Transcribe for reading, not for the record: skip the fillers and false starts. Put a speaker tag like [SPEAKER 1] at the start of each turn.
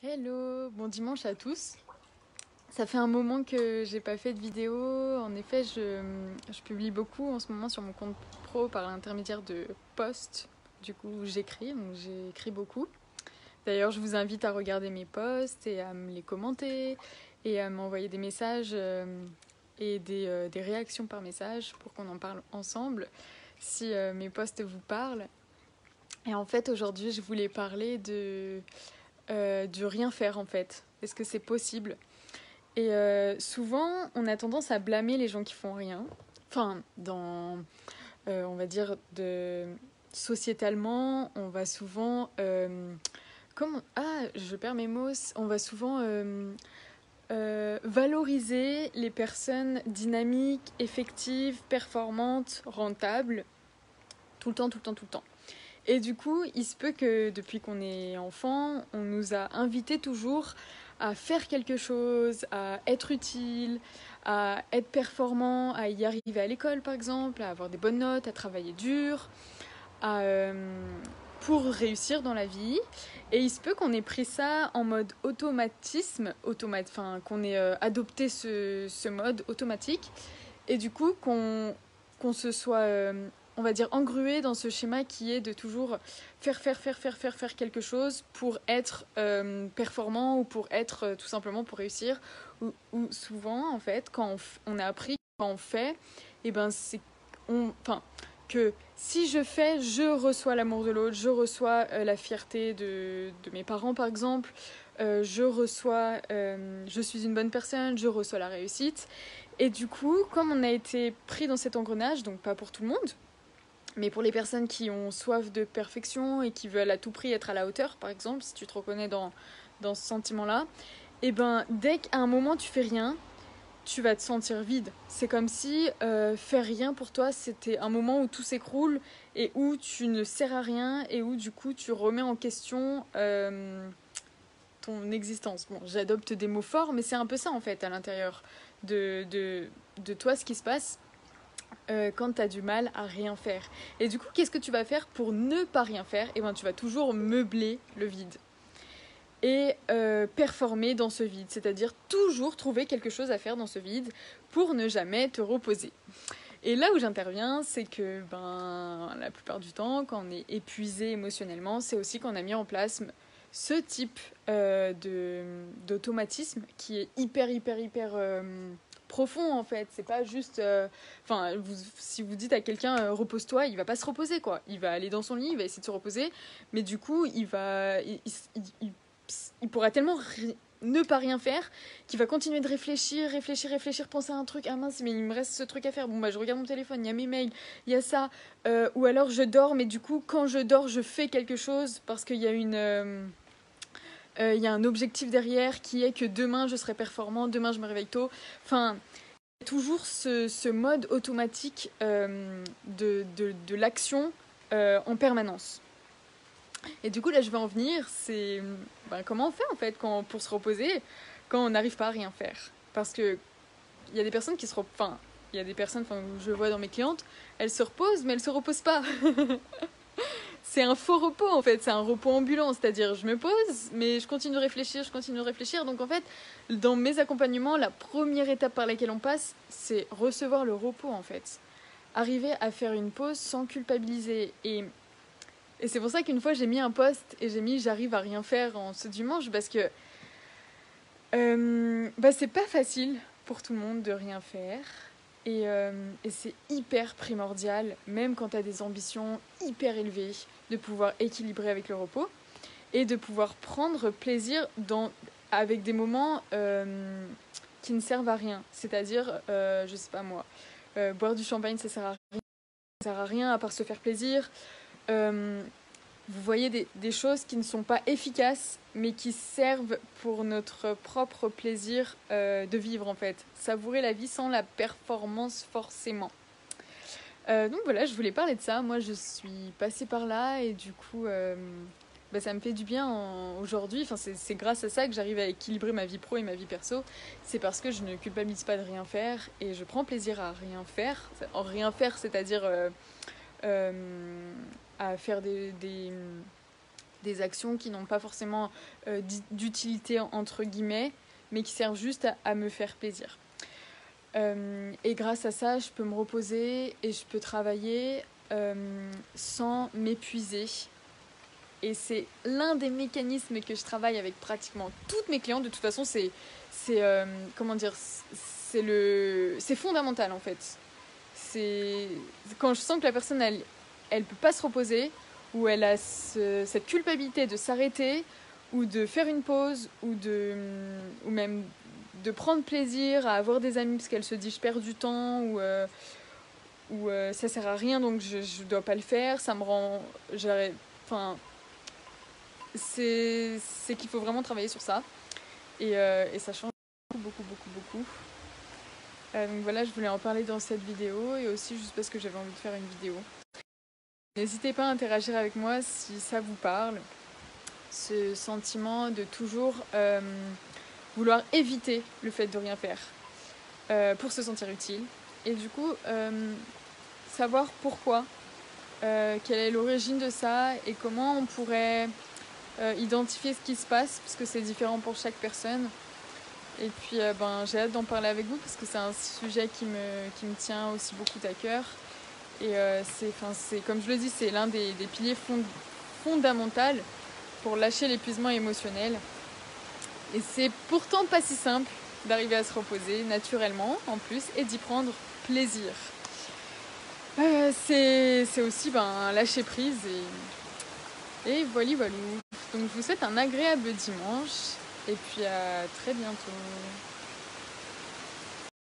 [SPEAKER 1] Hello, bon dimanche à tous. Ça fait un moment que j'ai pas fait de vidéo. En effet, je publie beaucoup en ce moment sur mon compte pro par l'intermédiaire de posts. Du coup, j'écris, donc j'écris beaucoup. D'ailleurs, je vous invite à regarder mes posts et à me les commenter et à m'envoyer des messages et des réactions par message pour qu'on en parle ensemble si mes posts vous parlent. Et en fait, aujourd'hui, je voulais parler du rien faire en fait. Est-ce que c'est possible? Et souvent, on a tendance à blâmer les gens qui font rien. Enfin, on va dire, sociétalement, on va souvent... je perds mes mots. On va souvent valoriser les personnes dynamiques, effectives, performantes, rentables, tout le temps, tout le temps, tout le temps. Et du coup, il se peut que depuis qu'on est enfant, on nous a invités toujours à faire quelque chose, à être utile, à être performant, à y arriver à l'école par exemple, à avoir des bonnes notes, à travailler dur, pour réussir dans la vie. Et il se peut qu'on ait pris ça en mode automatisme, qu'on ait adopté ce mode automatique, et du coup qu'on se soit on va dire engrué dans ce schéma qui est de toujours faire quelque chose pour être performant ou pour être tout simplement pour réussir, ou souvent en fait quand on a appris quand on fait, et ben c'est enfin que si je fais, je reçois l'amour de l'autre, je reçois la fierté de mes parents par exemple, je suis une bonne personne, je reçois la réussite. Et du coup, comme on a été pris dans cet engrenage, donc pas pour tout le monde, mais pour les personnes qui ont soif de perfection et qui veulent à tout prix être à la hauteur, par exemple, si tu te reconnais dans ce sentiment-là, et ben dès qu'à un moment tu fais rien, tu vas te sentir vide. C'est comme si faire rien pour toi, c'était un moment où tout s'écroule et où tu ne sers à rien et où du coup tu remets en question ton existence. Bon, j'adopte des mots forts, mais c'est un peu ça en fait à l'intérieur de toi ce qui se passe quand tu as du mal à rien faire. Et du coup, qu'est-ce que tu vas faire pour ne pas rien faire? Et ben, tu vas toujours meubler le vide et performer dans ce vide, c'est-à-dire toujours trouver quelque chose à faire dans ce vide pour ne jamais te reposer. Et là où j'interviens, c'est que la plupart du temps, quand on est épuisé émotionnellement, c'est aussi qu'on a mis en place ce type d'automatisme qui est hyper profond en fait. C'est pas juste. Si vous dites à quelqu'un repose-toi, il va pas se reposer quoi. Il va aller dans son lit, il va essayer de se reposer, mais du coup, il pourra tellement ne pas rien faire, qui va continuer de réfléchir, penser à un truc, ah mince, mais il me reste ce truc à faire, bon bah je regarde mon téléphone, il y a mes mails, il y a ça, ou alors je dors, mais du coup quand je dors je fais quelque chose parce qu'il y a il y a un objectif derrière qui est que demain je serai performant, demain je me réveille tôt, enfin il y a toujours ce mode automatique de l'action en permanence. Et du coup, là, je vais en venir, c'est comment on fait en fait pour se reposer quand on n'arrive pas à rien faire. Parce que il y a des personnes qui se reposent, il y a des personnes que je vois dans mes clientes, elles se reposent, mais elles se reposent pas. C'est un faux repos en fait, c'est un repos ambulant, c'est-à-dire je me pose, mais je continue de réfléchir. Donc en fait, dans mes accompagnements, la première étape par laquelle on passe, c'est recevoir le repos en fait. Arriver à faire une pause sans culpabiliser. Et c'est pour ça qu'une fois j'ai mis un post et j'ai mis j'arrive à rien faire en ce dimanche parce que c'est pas facile pour tout le monde de rien faire. Et c'est hyper primordial, même quand tu as des ambitions hyper élevées, de pouvoir équilibrer avec le repos et de pouvoir prendre plaisir avec des moments qui ne servent à rien. C'est-à-dire, je sais pas moi, boire du champagne ça sert à rien à part se faire plaisir. Vous voyez des choses qui ne sont pas efficaces, mais qui servent pour notre propre plaisir de vivre en fait. Savourer la vie sans la performance forcément. Donc voilà, je voulais parler de ça. Moi, je suis passée par là et du coup, ça me fait du bien aujourd'hui. Enfin, c'est grâce à ça que j'arrive à équilibrer ma vie pro et ma vie perso. C'est parce que je ne culpabilise pas de rien faire et je prends plaisir à rien faire. En rien faire, c'est-à-dire à faire des actions qui n'ont pas forcément d'utilité entre guillemets, mais qui servent juste à me faire plaisir. Et grâce à ça, je peux me reposer et je peux travailler sans m'épuiser. Et c'est l'un des mécanismes que je travaille avec pratiquement toutes mes clientes. De toute façon, c'est fondamental en fait. C'est quand je sens que la personne elle peut pas se reposer, ou elle a cette culpabilité de s'arrêter ou de faire une pause ou même de prendre plaisir à avoir des amis parce qu'elle se dit je perds du temps ou ça sert à rien donc je dois pas le faire, ça me rend enfin c'est qu'il faut vraiment travailler sur ça et ça change beaucoup. Donc voilà, je voulais en parler dans cette vidéo et aussi juste parce que j'avais envie de faire une vidéo. N'hésitez pas à interagir avec moi si ça vous parle, ce sentiment de toujours vouloir éviter le fait de rien faire pour se sentir utile. Et du coup, savoir pourquoi, quelle est l'origine de ça et comment on pourrait identifier ce qui se passe, parce que c'est différent pour chaque personne. Et puis j'ai hâte d'en parler avec vous parce que c'est un sujet qui me tient aussi beaucoup à cœur. Et c'est comme je le dis, c'est l'un des piliers fondamentaux pour lâcher l'épuisement émotionnel. Et c'est pourtant pas si simple d'arriver à se reposer naturellement en plus et d'y prendre plaisir. C'est aussi lâcher prise et voilà. Donc je vous souhaite un agréable dimanche et puis à très bientôt.